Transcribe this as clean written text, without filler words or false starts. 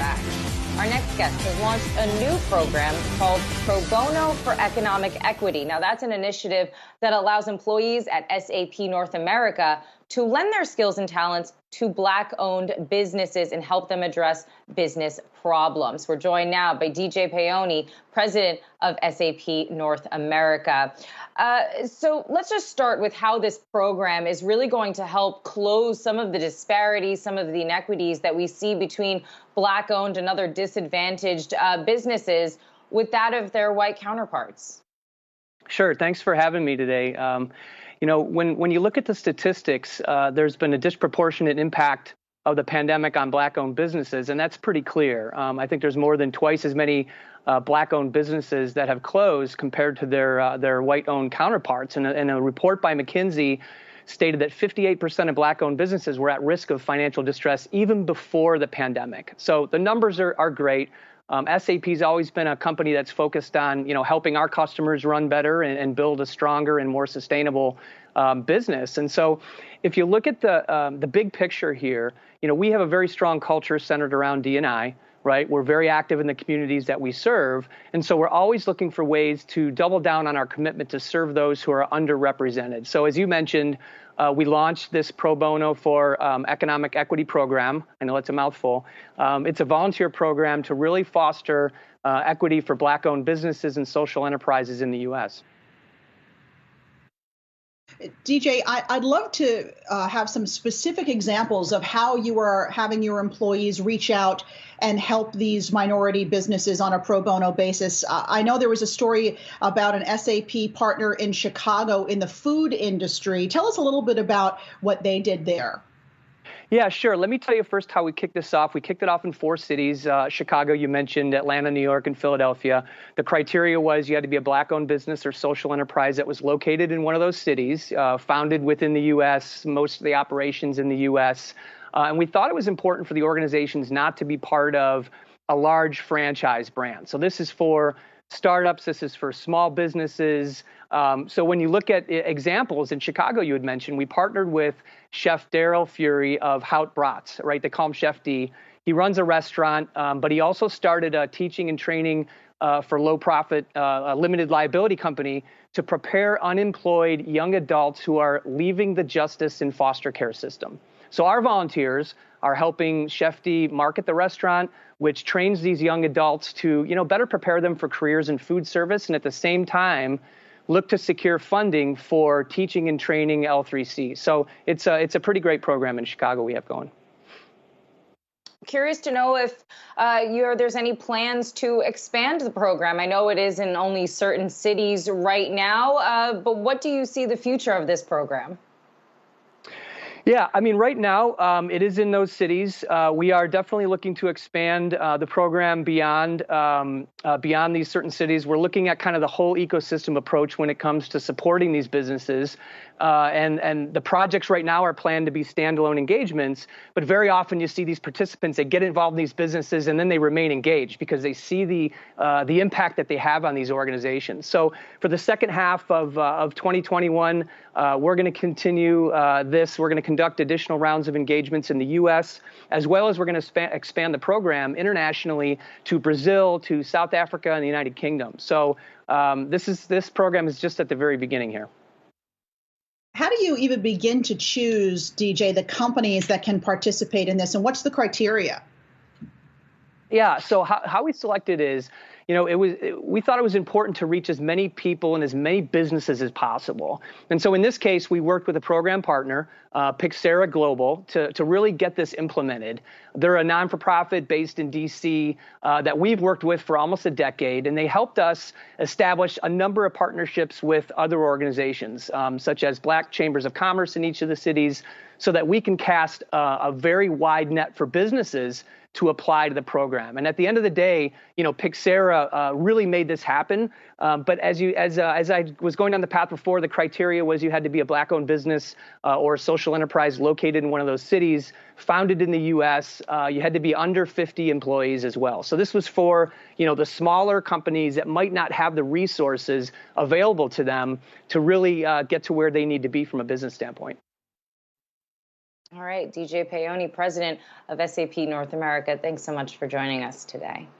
back. Our next guest has launched a new program called Pro Bono for Economic Equity. Now, that's an initiative that allows employees at SAP North America to lend their skills and talents to Black-owned businesses and help them address business problems. We're joined now by DJ Paoni, president of SAP North America. So let's just start with how this program is really going to help close some of the disparities, some of the inequities that we see between Black-owned and other disadvantaged businesses with that of their white counterparts. Sure. Thanks for having me today. When you look at the statistics, there's been a disproportionate impact of the pandemic on Black-owned businesses, and that's pretty clear. I think there's more than twice as many Black-owned businesses that have closed compared to their white-owned counterparts. And a report by McKinsey stated that 58% of Black-owned businesses were at risk of financial distress even before the pandemic. So the numbers are great. SAP's always been a company that's focused on, helping our customers run better and build a stronger and more sustainable business. And so if you look at the big picture here, we have a very strong culture centered around D&I, right? We're very active in the communities that we serve. And so we're always looking for ways to double down on our commitment to serve those who are underrepresented. So as you mentioned, we launched this Pro Bono for Economic Equity program. I know it's a mouthful. It's a volunteer program to really foster equity for Black-owned businesses and social enterprises in the U.S. DJ, I'd love to have some specific examples of how you are having your employees reach out and help these minority businesses on a pro bono basis. I know there was a story about an SAP partner in Chicago in the food industry. Tell us a little bit about what they did there. Yeah, sure. Let me tell you first how we kicked this off. We kicked it off in 4 cities, Chicago, you mentioned, Atlanta, New York, and Philadelphia. The criteria was you had to be a Black-owned business or social enterprise that was located in one of those cities, founded within the U.S., most of the operations in the U.S., and we thought it was important for the organizations not to be part of a large franchise brand. So this is for startups. This is for small businesses. So when you look at examples in Chicago, you had mentioned, we partnered with Chef Daryl Fury of Hout Brats, right? They call him Chef D. He runs a restaurant, but he also started a teaching and training for low-profit, limited liability company to prepare unemployed young adults who are leaving the justice and foster care system. So our volunteers are helping Chef D market the restaurant, which trains these young adults to, better prepare them for careers in food service, and at the same time, look to secure funding for teaching and training L3C. So it's a pretty great program in Chicago we have going. Curious to know if there's any plans to expand the program. I know it is in only certain cities right now, but what do you see the future of this program? Yeah, I mean, right now, it is in those cities. We are definitely looking to expand the program beyond these certain cities. We're looking at kind of the whole ecosystem approach when it comes to supporting these businesses. And the projects right now are planned to be standalone engagements, but very often you see these participants, they get involved in these businesses and then they remain engaged because they see the impact that they have on these organizations. So for the second half of 2021, we're going to continue this. We're going to conduct additional rounds of engagements in the U.S., as well as we're going to expand the program internationally to Brazil, to South Africa, and the United Kingdom. So this program is just at the very beginning here. How do you even begin to choose, DJ, the companies that can participate in this, and what's the criteria? Yeah, so how we selected is, we thought it was important to reach as many people and as many businesses as possible. And so in this case, we worked with a program partner, Pixera Global, to really get this implemented. They're a non-for-profit based in D.C. That we've worked with for almost a decade, and they helped us establish a number of partnerships with other organizations, such as Black Chambers of Commerce in each of the cities, so that we can cast a very wide net for businesses to apply to the program. And at the end of the day, Pixera really made this happen. But as I was going down the path before, the criteria was you had to be a Black-owned business or a social enterprise located in one of those cities, founded in the U.S. You had to be under 50 employees as well. So this was for the smaller companies that might not have the resources available to them to really get to where they need to be from a business standpoint. All right, DJ Paoni, president of SAP North America. Thanks so much for joining us today.